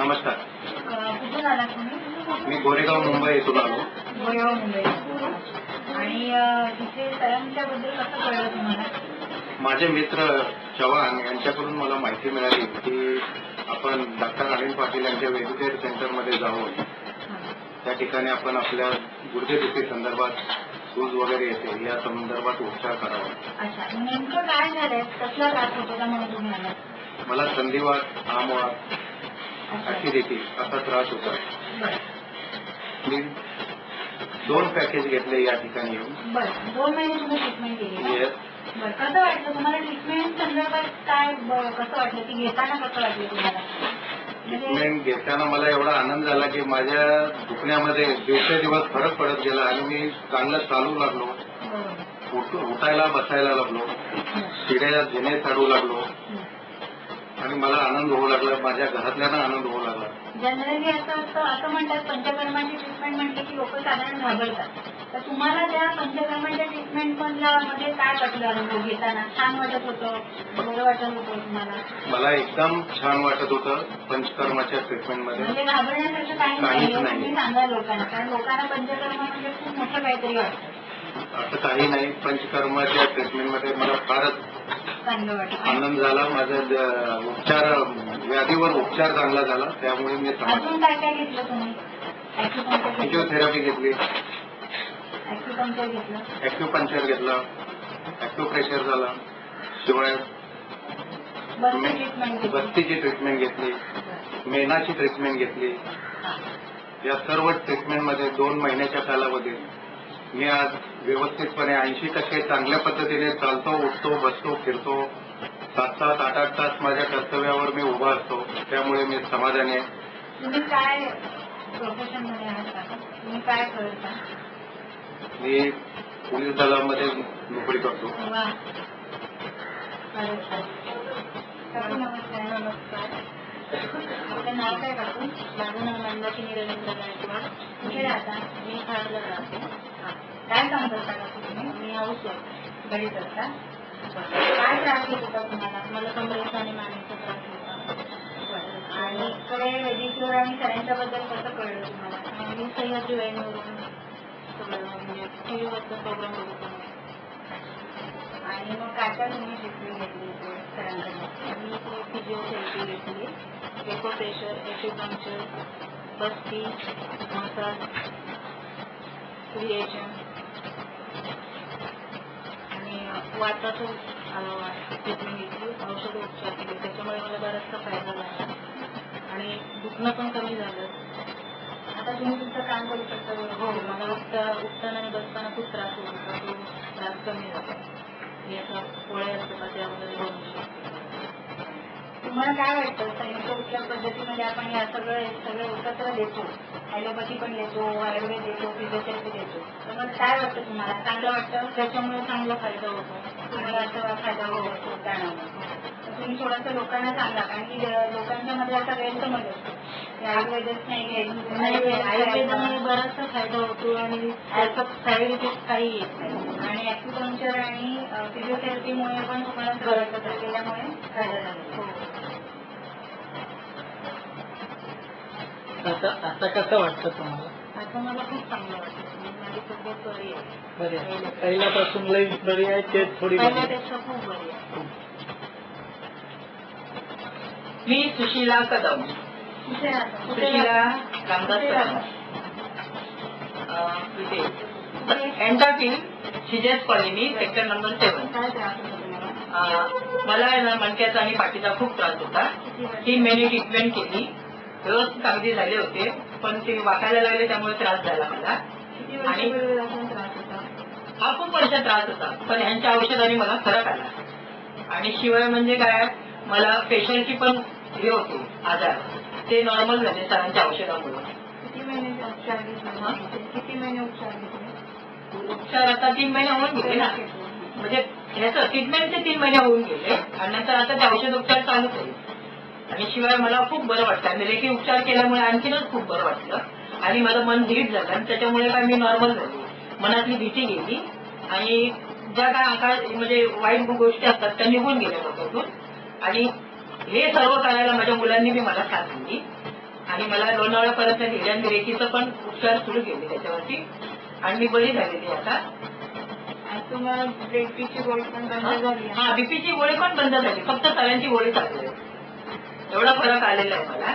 नमस्कार. कुठून आला तुम्ही? मी गोरेगाव मुंबई येथून आलो. गोरेगाव मुंबई. आणि तिथे सरांच्याबद्दल कसं कळलं तुम्हाला? माझे मित्र चव्हाण यांच्याकडून मला माहिती मिळाली की आपण डॉक्टर अनिल पाटील यांच्या वेदिकेअर सेंटरमध्ये जाऊन त्या ठिकाणी आपण आपल्या गुडघेदुखी संदर्भात सूज वगैरे येते या संदर्भात उपचार करावा. अच्छा, नेमकं काय झालंय? कसला त्रास होता म्हणून तुम्ही आला? मला संधिवात, आमवात, ऍसिडिटी असा त्रास होता. मी 2 पॅकेज घेतले या ठिकाणी येऊन. बरं, 2 महिने तुम्ही ट्रीटमेंट केली? येस. बरं, कसं वाटलं तुम्हाला ट्रीटमेंट संदर्भात? काय कसं वाटलं की घेताना कसं वाटलं तुम्हाला? ट्रीटमेंट घेताना मला एवढा आनंद झाला की माझ्या दुखण्यामध्ये दिवसेदिवस फरक पडत गेला आणि मी चांगलं चालू लागलो, उठायला बसायला लागलो, शिड्या जिने चढू लागलो आणि मला आनंद होऊ लागला, माझ्या घरातल्यांना आनंद होऊ लागला. जनरली असं म्हणतात पंचकर्माची ट्रीटमेंट म्हटलं की लोक साधारण घाबरतात. तर तुम्हाला त्या पंचकर्माच्या ट्रीटमेंट मध्ये काय वाटलं? अनुभव घेताना छान वाटत होतं, बरं वाटत होतं तुम्हाला? मला एकदम छान वाटत होतं पंचकर्माच्या ट्रीटमेंटमध्ये. म्हणजे घाबरण्यासारखं काही नाही तुम्ही सांगा लोकांना, कारण लोकांना पंचकर्म म्हणजे खूप मोठं काहीतरी वाटतं. असं काही नाही. पंचकर्माच्या ट्रीटमेंटमध्ये मला फारच चांगलं वाटतं, आनंद झाला. माझा उपचार व्याधीवर उपचार चांगला झाला, त्यामुळे मी अजून काय काय घेतलं तुम्ही? फिजिओथेरपी घेतली, ॲक्युपंक्चर घेतलं, ॲक्युपंक्चर घेतलं, ॲक्युप्रेशर झाला, शिवाय बस्तीची ट्रीटमेंट घेतली, मेनाची ट्रीटमेंट घेतली. या सर्व ट्रीटमेंटमध्ये 2 महिन्याच्या कालावधीत मी आज व्यवस्थितपणे 80% चांगल्या पद्धतीने चालतो, उठतो, बसतो, फिरतो. 7-7, 8-8 तास माझ्या कर्तव्यावर मी उभा असतो, त्यामुळे मी समाधानी आहे. तुम्ही काय प्रोफेशन मध्ये आहात? तुम्ही काय करता? मी पोलीस दलामध्ये नोकरी करतो. नमस्कार. आपलं नाव काय काकू? माझं नाव मंदाकिनी रवींद्र गायकवाड. कुठे राहता? मी खाडला राहते. काय काम करता काकू तुम्ही? मी हाऊस घरी करता. काय त्रास होत होता तुम्हाला? मला कमरेचा आणि मानेचा त्रास होता. आणि इकडे वेदिकेअर आणि सरांच्याबद्दल कसं कळलं तुम्हाला? मी सह्याद्री वैनवरून सगळं म्हणजे टीव्हीवरचा प्रोग्राम बघतो. आणि मग काय काय तुम्ही ट्रीटमेंट घेतली सरांकडे? मी इथे फिजिओथेरपी घेतली, ॲक्युप्रेशर, ॲक्युपंक्चर, बस्ती, मसाज, रिएक्शन आणि वाताचं ट्रीटमेंट घेतली, औषधोपचार केले. त्याच्यामुळे मला बराचसा फायदा झाला आणि दुखणं पण कमी झालं. आता तुम्ही तुमचं काम करू शकता? हो, मला उठताना आणि बसताना खूप त्रास होत होता, तो त्रास कमी झाला. याचा पोळ्या असतात त्या वगैरे बनवू शकतो. तुम्हाला काय वाटतं संयुक्त उपचार पद्धतीमध्ये आपण या सगळं एकत्र देतो, ॲलोपॅथी पण देतो, आयुर्वेद देतो, फिजिओथेरपी देतो, तर मग काय वाटतं तुम्हाला? चांगलं वाटतं? त्याच्यामुळे चांगला फायदा होतो. तुम्हाला असा फायदा होतो जाणवला? तुम्ही थोडंसं लोकांना सांगा, कारण की लोकांच्या मध्ये असा गैरसमज असतो आयुर्वेदच नाही घ्यायचं. आयुर्वेदामुळे बराचसा फायदा होतो आणि त्याचा साईड इफेक्ट काही येत नाही. आणि ॲक्युपंक्चर आणि फिजिओथेरपीमुळे पण तुम्हाला फरक केल्यामुळे फायदा झाला. आता कसं वाटतं तुम्हाला? आता मला खूप चांगलं वाटतं. माझी तब्येत बरी आहे. बरी आहे. पहिल्यापासून लई बरी आहे ते थोडी पहिल्यापेक्षा खूप बरी आहे. मी सुशीला कदम. सुशीला रामदास कदम. इथे एंटाफिल शिजेस कॉलनी सेक्टर नंबर 7. काय त्रास होतो तुम्हाला? मला मणक्याचा आणि पाठीचा खूप त्रास होता. 3 महिने ट्रीटमेंट केली, व्यवस्थित अगदी झाले होते, पण ते वाकायला लागले त्यामुळे त्रास झाला मला. आणि त्रास होता? हा खूप वर्ष त्रास होता, पण यांच्या औषधाने मला फरक आला. आणि शिवाय म्हणजे काय, मला फेशियलची पण हे होते आजार, ते नॉर्मल झाले सरांच्या औषधामुळे. किती महिने उपचार घेतले? किती महिने उपचार घेतले? उपचार आता 3 महिने होऊन गेले ना, म्हणजे ह्याचं ट्रीटमेंटचे 3 महिने होऊन गेले आणि नंतर आता ते औषध उपचार चालू केले. आणि शिवाय मला खूप बरं वाटतं. आणि लेखी उपचार केल्यामुळे आणखीनच खूप बरं वाटलं आणि माझं मन धीट झालं आणि त्याच्यामुळे काय मी नॉर्मल झाली, मनातली भीती गेली आणि ज्या काय म्हणजे वाईट गोष्टी असतात त्या निघून गेल्या डोक्यातून. आणि हे सर्व करायला माझ्या मुलांनी बी मला साथ दिली आणि मला लोणावळ्यापर्यंत नेले आणि रेकीचं पण उपचार सुरू केले त्याच्यावरती आणि मी बरी झालेली आहे आता. आणि तुम्हाला बीपीची गोळी पण बंद झाली आहे. हा, बीपीची गोळी पण बंद झाली, फक्त सगळ्यांची गोळी चालली आहे. एवढा फरक आलेला आहे मला.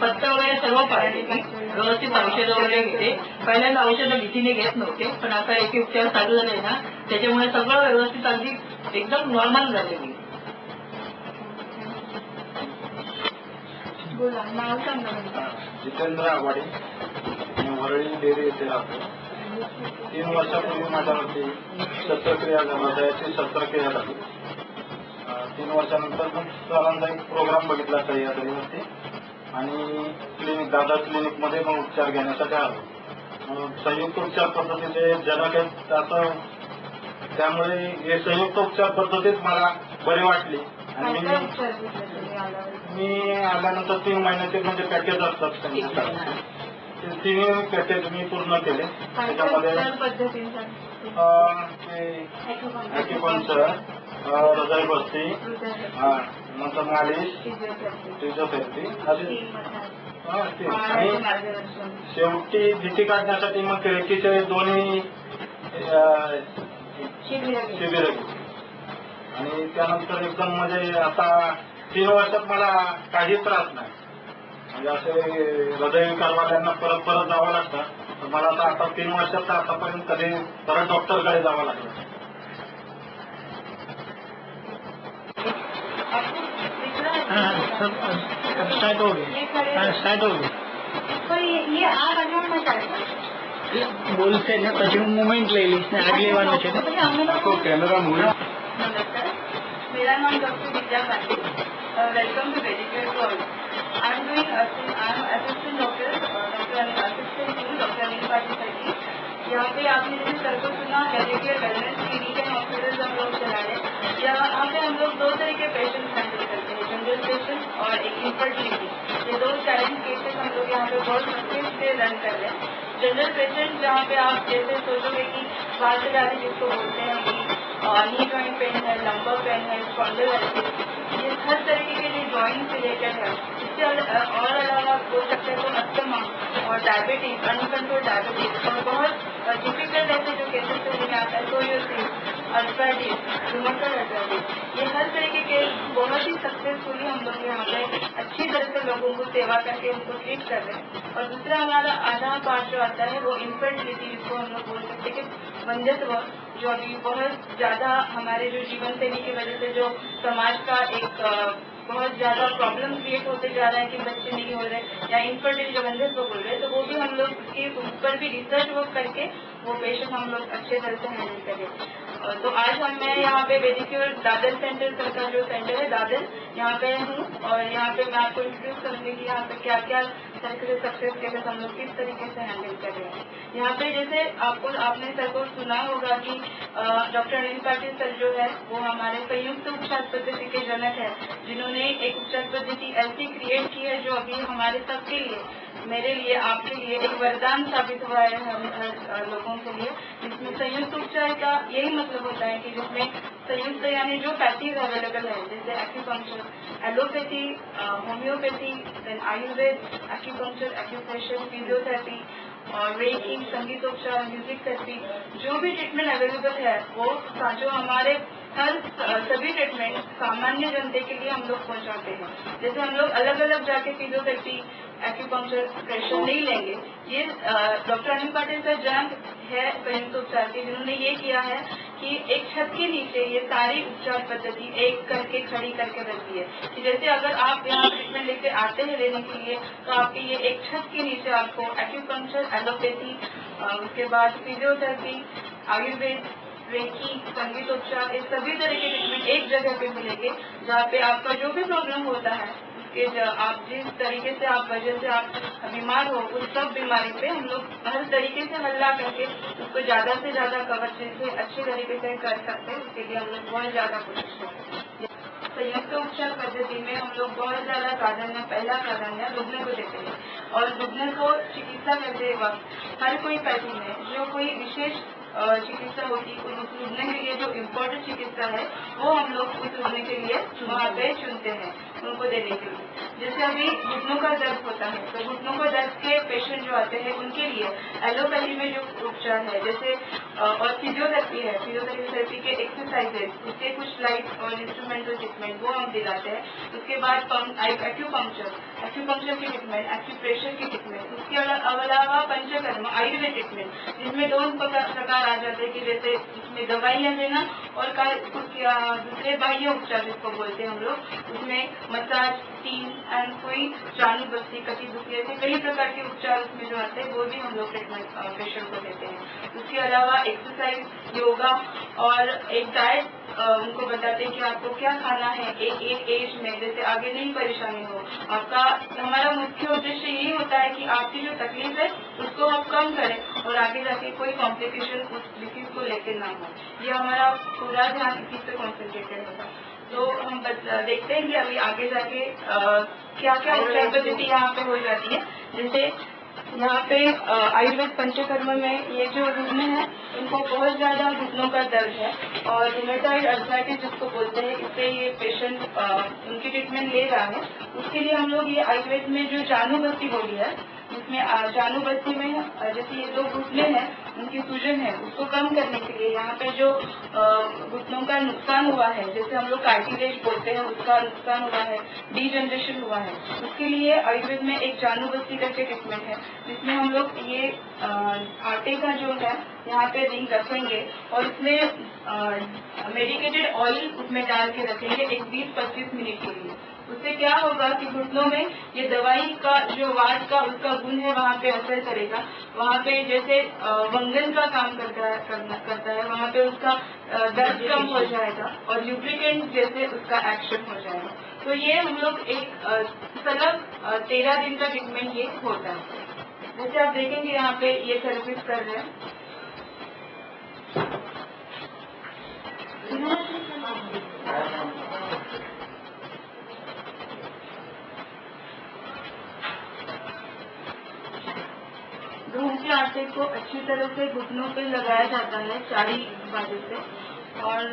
पत्ता वगैरे सर्व पाळले मी, व्यवस्थित औषधं वगैरे घेते. पहिल्यांदा औषधं भीतीने घेत नव्हते, पण आता एक उपचार चालू झाले ना त्याच्यामुळे सगळं व्यवस्थित अगदी एकदम नॉर्मल झाले मी. बोला, नाव सांगा मला. जितेंद्र आघाडी, मी वरळी डेअरी येथे राहतो. 3 वर्षापूर्वी माझ्यावरती शस्त्रक्रिया हृदयाची शस्त्रक्रिया झाली. 3 वर्षानंतर खूप सरांचा एक प्रोग्राम बघितला सह्याद्रीवरती आणि दादा क्लिनिकमध्ये मग उपचार घेण्यासाठी आलो. संयुक्त उपचार पद्धतीचे जनक आहेत असं, त्यामुळे हे संयुक्त उपचार पद्धतीत मला बरी वाटली आणि काय उपचार घेतले तुम्ही आल्यावर? मी आल्यानंतर 3 महिन्याचे म्हणजे पॅकेज असतात त्यांचे. ते 3 पॅकेज मी पूर्ण केले. त्याच्यामध्ये उपचार पद्धतींसाठी ॲक्युपंक्चर, हृदय बस्ती, नंतर मालिश, फिजिओथेरपी अशी आणि शेवटी भीती काढण्यासाठी मग रेकीचे दोन्ही शिबिर आणि त्यानंतर एकदम म्हणजे आता 3 वर्षात मला काही त्रास नाही. म्हणजे असे हृदयविकारवाल्यांना परत जावं लागतं, तर मला आता 3 वर्षात आतापर्यंत कधी परत डॉक्टरकडे जावं लागलं. स्टार्ट हो गया, स्टार्ट हो गया. पर ये आप अजून मत आए. बोलते ना પછી मूवमेंट ले ली इसने अगले वालों से तो कैमरा मूवी. नमस्कार, मेरा नाम doctor Vidya Patil. Welcome to medical call. I am doing assistant doctor doctor Anil Patil sir. यहाँ पे आपने जैसे सर को सुना medical wellness clinic and hospital हम लोग चला रहे. यहाँ पे हम लोग 2 तरह के पेशेंट हैंडल करते हैं, जनरल पेशेंट और एक इनफर्टिलिटी. ये 2 चैलेंज केसेस हम लोग यहाँ पे बहुत सक्सेस से रन कर रहे हैं. जनरल पेशेंट जहाँ पे आप जैसे सोचोगे कि बाल से ज़्यादा जिसको बोलते हैं कि नी जॉइंट पेन है, लंबर पेन है, स्पॉन्डिलाइटिस, ये हर तरीके के जो जॉइंट रिलेटेड है. इससे और अलावा बोल सकते हैं तो अस्थमा और डायबिटीज, अनकंट्रोल डायबिटीज और बहुत डिफिकल्ट ऐसे जो केसेस में आता है सोरियोसिस, अल्सराइटिस, रूमेटॉइड अल्सराइटिस, ये हर तरीके के बहुत ही सक्सेसफुली हम लोग यहाँ पे अच्छी तरह से लोगों को सेवा करके उनको ट्रीट कर रहे हैं. और दूसरा हमारा आधा पार्ट जो आता है वो इनफर्टिलिटी, जिसको हम लोग बोल सकते हैं कि वंध्यत्व, जो अभी बहुत ज्यादा हमारे जो जीवन शैली की वजह से जो समाज का एक बहुत ज्यादा प्रॉब्लम क्रिएट होते जा रहा है कि बच्चे नहीं हो रहे या इनफर्टिल जो वंध्यत्व बोल रहे हैं, तो वो भी हम लोग उसके ऊपर भी रिसर्च वर्क करके वो पेशेंट हम लोग अच्छे तरह से हैंडल करें. तो आज मैं यहाँ पे मेडिक्योर दादर सेंटर सर का जो सेंटर है दादर, यहाँ पे हूँ और यहाँ पे मैं आपको इंट्रोड्यूस करूँगी कि यहाँ पे क्या क्या तरीके से सक्सेस केसेस हम लोग किस तरीके से हैंडल कर रहे हैं. यहाँ पे जैसे आपने सर को सुना होगा कि डॉक्टर अनिल पाटिल सर जो है वो हमारे संयुक्त उपचार पद्धति के जनक है, जिन्होंने एक उपचार पद्धति ऐसी क्रिएट की है जो अभी हमारे सबके लिए, मेरे लिए, आपके लिए एक वरदान साबित हुआ है हम हर लोगों के लिए. जिसमें संयुक्त उपचार का यही मतलब होता है कि जिसमें संयुक्त यानी जो पैथीज अवेलेबल है, जैसे acupuncture, allopathy, homeopathy, then Ayurveda, acupuncture, acupressure, physiotherapy और रेकी, संगीतोपचार, म्यूजिक थेरेपी, जो भी ट्रीटमेंट अवेलेबल है वो जो हमारे सभी ट्रीटमेंट सामान्य जनता के लिए हम लोग पहुंचाते हैं. जैसे हम लोग अलग अलग जाके फिजियोथेरेपी, एक्यूपंक्चर, प्रेशर नहीं लेंगे. ये डॉक्टर अनिल पाटिल सर जन है संयुक्त उपचार के, जिन्होंने ये किया है कि एक छत के नीचे ये सारी उपचार पद्धति एक करके खड़ी करके रखी है कि जैसे अगर आप यहाँ ट्रीटमेंट लेके आते हैं लेने के लिए, तो आपके ये एक छत के नीचे आपको एक्यूपंक्चर, एलोपैथी, उसके बाद फिजियोथेरेपी, आयुर्वेद, रेकी, संगीतोपचार, इस सभी तरह के ट्रीटमेंट एक जगह पे मिलेंगे, जहाँ पे आपका जो भी प्रॉब्लम होता है, उसके आप जिस तरीके से आप वजह से आप बीमार हो, उस सब बीमारी पे हम लोग हर तरीके से हल्ला करके उसको ज्यादा से ज्यादा कवरेज से अच्छी तरीके से कर सकते हैं. उसके लिए हम लोग बहुत ज्यादा कोशिश करते हैं. संयुक्त उपचार पद्धति में हम लोग बहुत ज्यादा प्राधान्य, पहला प्राधान्य रुग्ण को देते हैं और रुग्ण को चिकित्सा करते वक्त हर कोई पैथी में जो कोई विशेष चिकित्सा होती है, उस रुग्ण के लिए जो इम्पोर्टेंट चिकित्सा है वो हम लोग उस रुग्ण के लिए वहाँ पे चुनते हैं उनको देने के लिए. जैसे अभी घुटनों का दर्द होता है, तो घुटनों का दर्द के पेशेंट जो आते हैं उनके लिए एलोपैथी में जो उपचार है, जैसे और फिजियोथेरेपी है, फिजियोथेरेपी के एक्सरसाइजेस, उसके कुछ लाइट और इंस्ट्रूमेंटल ट्रीटमेंट वो हम दिलाते हैं। उसके बाद एक्यूपंक्चर की ट्रीटमेंट, एक्यूप्रेशर की ट्रीटमेंट, उसके अलावा पंचकर्म आयुर्वेद ट्रीटमेंट, जिसमें दोनों प्रकार आ जाते हैं कि जैसे उसमें दवाइयाँ देना और दूसरे बाह्य उपचार जिसको बोलते हैं हम लोग, उसमें मसाज, स्टीम एंड कोई चालू बस्ती, कटी दुखी, ऐसे कई प्रकार के उपचार उसमें जो आते हैं वो भी हम लोग ट्रीटमेंट पेशेंट को देते हैं। उसके अलावा एक्सरसाइज, योगा और एक डाइट उनको बताते हैं कि आपको क्या खाना है एक एज में, जैसे आगे नहीं परेशानी हो आपका। हमारा मुख्य उद्देश्य यही होता है कि आपकी जो तकलीफ है उसको हम कम करें और आगे जाके कोई कॉम्प्लिकेशन उस डिसीज को लेकर ना हो। ये हमारा पूरा ध्यान इसी पे कॉन्सेंट्रेटेड होता है। तो हम देखते हैं कि अभी आगे जाके क्या क्या उपचार पद्धति यहाँ पे हो जाती है। जैसे यहाँ पे आयुर्वेद पंचकर्म में ये जो रुग्ण है उनको बहुत ज्यादा घुटनों का दर्द है और रूमेटॉइड अर्थराइटिस जिसको बोलते हैं, इससे ये पेशेंट उनकी ट्रीटमेंट ले रहा है। उसके लिए हम लोग ये आयुर्वेद में जो जानुबस्ती बोली है, जिसमें जानुबस्ती में जैसे ये दो घुटने हैं उनकी सूजन है उसको कम करने के लिए यहाँ पे जो घुटनों का नुकसान हुआ है, जैसे हम लोग कार्टिलेज बोलते हैं, उसका नुकसान हुआ है, डीजनरेशन हुआ है, उसके लिए आयुर्वेद में एक जानुबस्ती करके ट्रीटमेंट है, जिसमें हम लोग ये आटे का जो है यहाँ पे रिंग रखेंगे और उसमें मेडिकेटेड ऑयल उसमें डाल के रखेंगे एक 20-25 मिनट के लिए। उससे क्या होगा कि घुटनों में ये दवाई का जो वात का उसका गुण है वहाँ पे असर करेगा। वहाँ पे जैसे वंगन का काम करता है वहाँ पे उसका दर्द कम हो जाएगा और ल्यूब्रिकेंट जैसे उसका एक्शन हो जाएगा। तो ये हम लोग एक सलग 13 दिन का ट्रीटमेंट ये होता है। जैसे आप देखेंगे यहाँ पे ये थेरेपिस्ट कर रहे हैं। गेहूं के आटे को अच्छी तरह से घुटनों पे लगाया जाता है चारी बाजू से और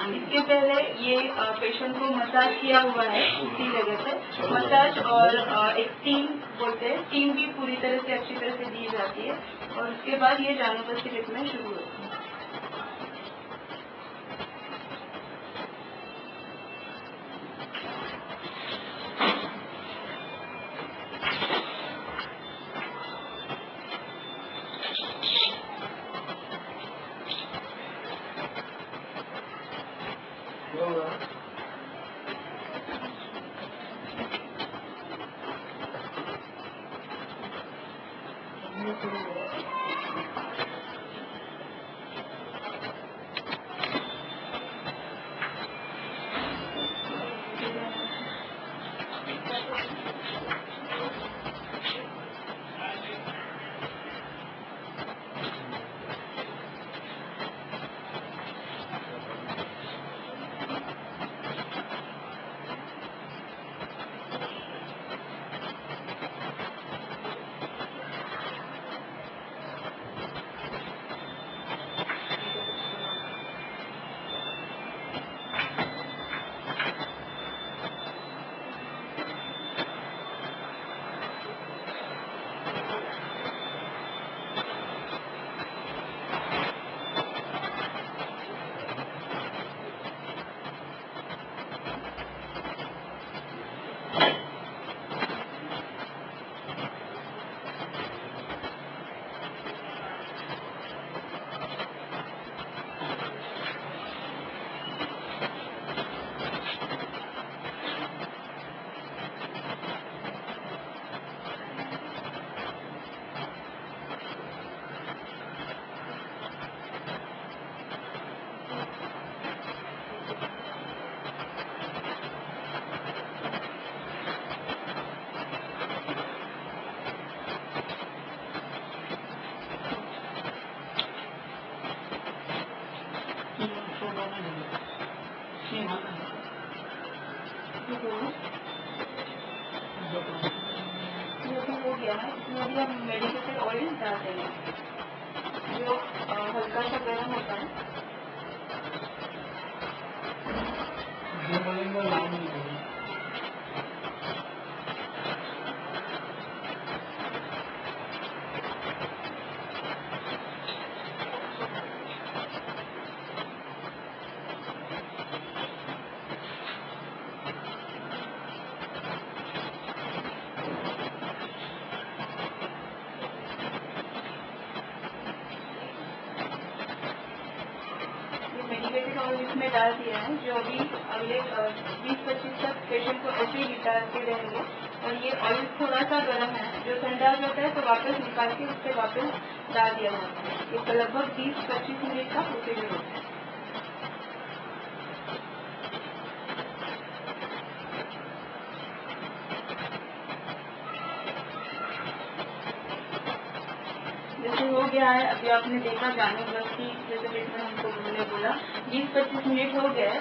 इसके पहले ये पेशेंट को मसाज किया हुआ है उसी जगह से, मसाज और एक स्टीम बोलते हैं, स्टीम भी पूरी तरह से अच्छी तरह से दी जाती है और उसके बाद ये जानुबस्ती ट्रीटमेंट शुरू होती है। ये अभी हो गया है, इसमें अभी हम मेडिकेटेड ऑयल डाल देंगे जो हल्का सा गर्म होता है। मेडिकेटेड ऑयल इसमें डाल दिया है जो अभी अगले 20-25 तक पेशेंट को ऐसे ही डालते रहेंगे। और ये ऑयल थोड़ा सा गर्म है, जो ठंडा हो जाता है तो वापस निकाल के उससे वापस डाल दिया जाता है। ये लगभग 20-25 मिनट का प्रोसीजर होता है। जैसे हो गया है, अभी आपने देखा जानूंगा कि जैसे ट्रीटमेंट हमको उन्होंने बोला 20-25 मिनट हो गया है।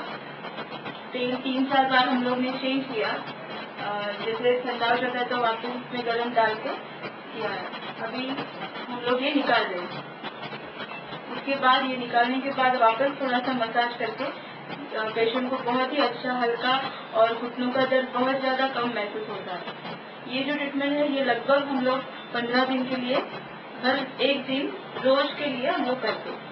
तेल 3-4 बार हम लोग ने चेंज किया। जैसे ठंडा हो जाता है तो वापस उसमें गर्म डाल के किया है। अभी हम लोग ये निकाल देंगे। उसके बाद ये निकालने के बाद वापस थोड़ा सा मसाज करके पेशेंट को बहुत ही अच्छा, हल्का और घुटनों का दर्द बहुत ज्यादा कम महसूस होता है। ये जो ट्रीटमेंट है ये लगभग हम लोग 15 दिन के लिए हर एक दिन रोज के लिए हम लोग करते हैं।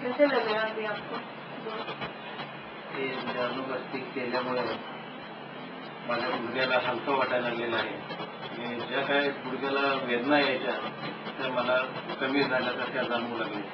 कैसे लग रहा है अभी आपको? ते जानूबस्ती केल्यामुळे माझ्या गुडघ्याला हलकं वाटायला लागलेलं आहे आणि ज्या काय गुडघ्याला वेदना यायच्या त्या मला कमी झाल्यासारख्या जाणवू लागले.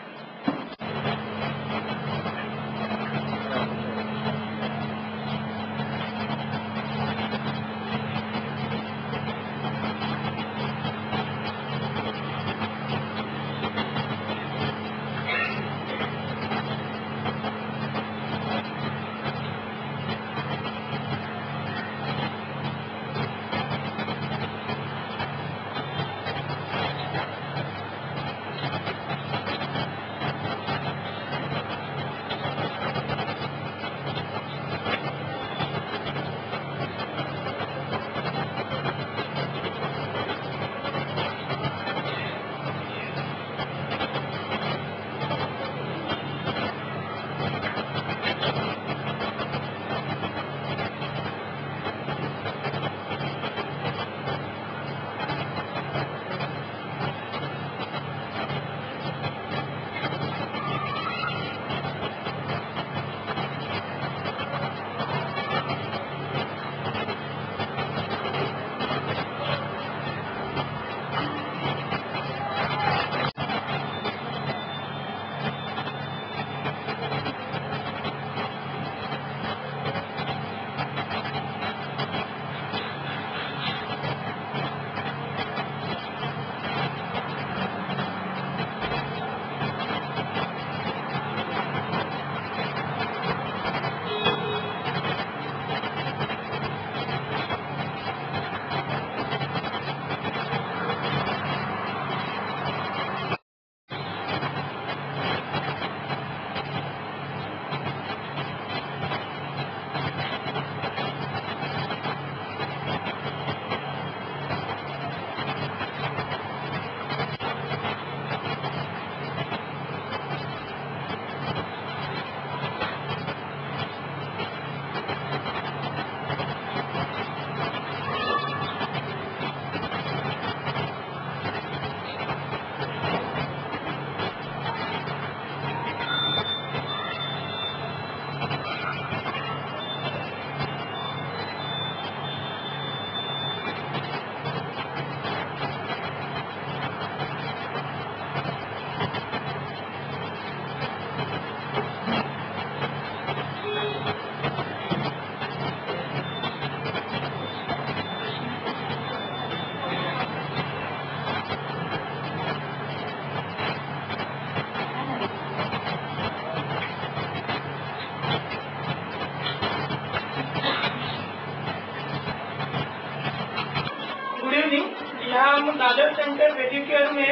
हम दादर सेंटर वेदिकेयर में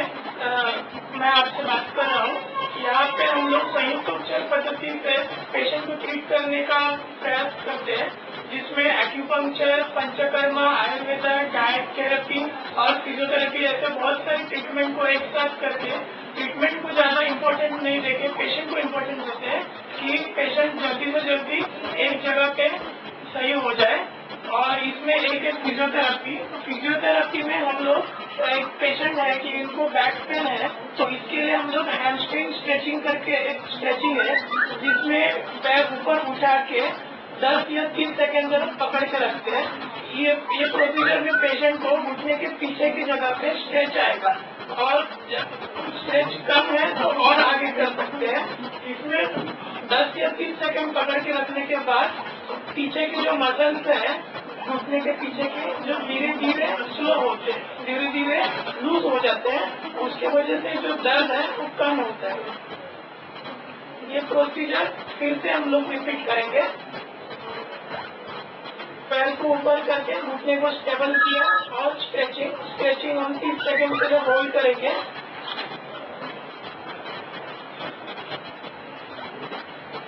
मैं आपसे बात कर रहा हूँ। यहाँ पे हम लोग संयुक्त उपचार पद्धति से पेशेंट को ट्रीट करने का प्रयास करते हैं, जिसमें acupuncture, panchakarma, Ayurveda, diet therapy और फिजियोथेरेपी ऐसे बहुत सारी ट्रीटमेंट को एक साथ करके ट्रीटमेंट को ज्यादा इम्पोर्टेंट नहीं देके पेशेंट को इम्पोर्टेंट देते हैं कि पेशेंट जल्दी से जल्दी एक जगह पे सही हो जाए। और इसमें एक फिजियोथेरेपी, फिजियोथेरेपी में हम लोग एक पेशेंट है कि इनको बैक पेन है, तो इसके लिए हम लोग हैमस्ट्रिंग स्ट्रेचिंग करके एक स्ट्रेचिंग है जिसमें पैर ऊपर उठा के 10 या 3 सेकेंड तक पकड़ के रखते हैं। ये प्रोसीजर में पेशेंट को घुटने के पीछे की जगह पे स्ट्रेच आएगा और स्ट्रेच कम है तो और आगे कर सकते हैं। इसमें 10 या 3 सेकेंड पकड़ के रखने के बाद पीछे के जो मसल्स हैं घुटने के पीछे के जो धीरे धीरे स्लो होते हैं, धीरे धीरे लूज हो जाते हैं, उसके वजह से जो दर्द है वो कम होता है। ये प्रोसीजर फिर से हम लोग रिपीट करेंगे। पैर को ऊपर करके घुटने को स्टेबल किया और स्ट्रेचिंग हम 30 सेकेंड के लिए होल्ड करेंगे।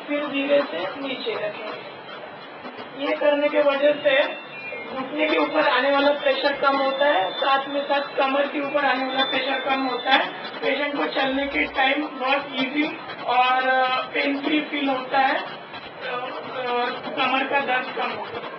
फिर धीरे से नीचे रखेंगे। ये करने के वजह से घुटने के ऊपर आने वाला प्रेशर कम होता है, साथ में साथ कमर के ऊपर आने वाला प्रेशर कम होता है। पेशेंट को चलने के टाइम बहुत इजी और पेन फ्री फील होता है, कमर का दर्द कम होता है।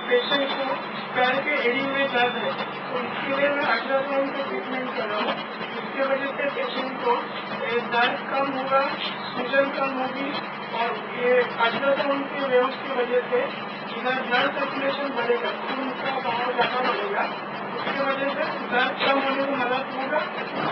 पेशेंट को पैर के एड़ी में दर्द है, तो इसके लिए मैं अल्ट्रासाउंड का ट्रीटमेंट कर रहा हूँ। इसके वजह से पेशेंट को दर्द कम होगा, सूजन कम होगी और ये अल्ट्रासाउंड के वेव्स की वजह से इधर ब्लड सर्कुलेशन बढ़ेगा, खून का बहाव ज्यादा बढ़ेगा, उसकी वजह से दर्द कम होने में मदद होगा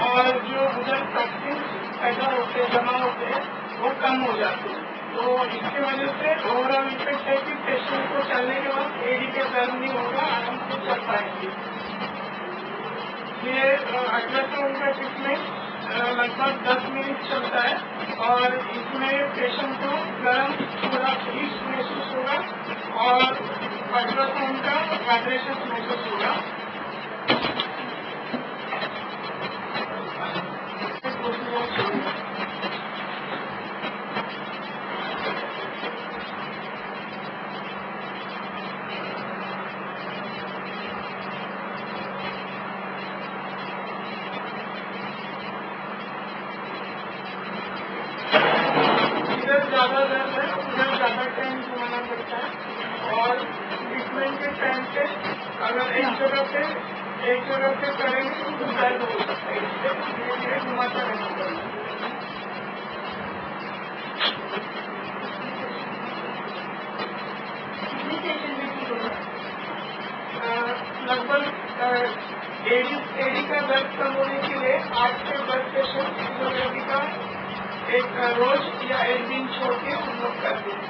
और जो उधर टॉक्सिन्स पैदा होते हैं, जमा होते हैं, वो कम हो जाते हैं। तो इसकी वजह से ओवरऑल इफेक्ट है कि पेशेंट को चलने के बाद एडी के दर्द नहीं होगा, आराम से चल पाएंगे। ये अल्ट्रासाउंड का ट्रीटमेंट लगभग 10 मिनट चलता है और इसमें पेशेंट को गर्म थोड़ा हीट महसूस होगा और अल्ट्रासाउंड का वाइब्रेशन महसूस होगा। ज्यादा दर्द है, उधर ज्यादा टाइम घुमाना पड़ता है और ट्रीटमेंट के टाइम पे अगर एक जगह पे करेंगे तो दर्द हो सकता है, इसलिए धीरे धीरे घुमाता रहना पड़ेगा। लगभग एडी का दर्द कम होने के लिए 8 से 10 सेशन फिजियोथेरेपी का एक रोज या एक दिन छोड़ के हम लोग करते हैं।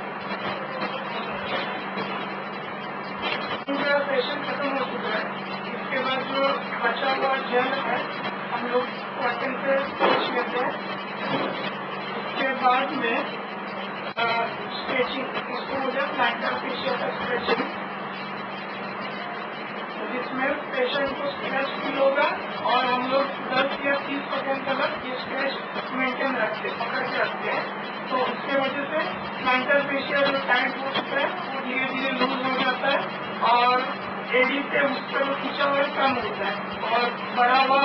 उनका सेशन खत्म हो चुका है, इसके बाद जो बचा हुआ जेल है हम लोग कॉटन से पोंछ लेते हैं। उसके बाद में स्ट्रेचिंग, इसको मुझे प्लांटर फेशियल का स्ट्रेचिंग, जिसमें पेशेंट को स्ट्रेच फील होगा और हम लोग 10 या 30 सेकेंड तक ये स्ट्रेच मेंटेन पकड़ के रखते हैं। तो उसके वजह से प्लांटर फेशियल जो टाइट हो चुका है वो धीरे धीरे लूज हो जाता है और एडी से उसका जो खींचा हुआ कम होता है और बड़ा हुआ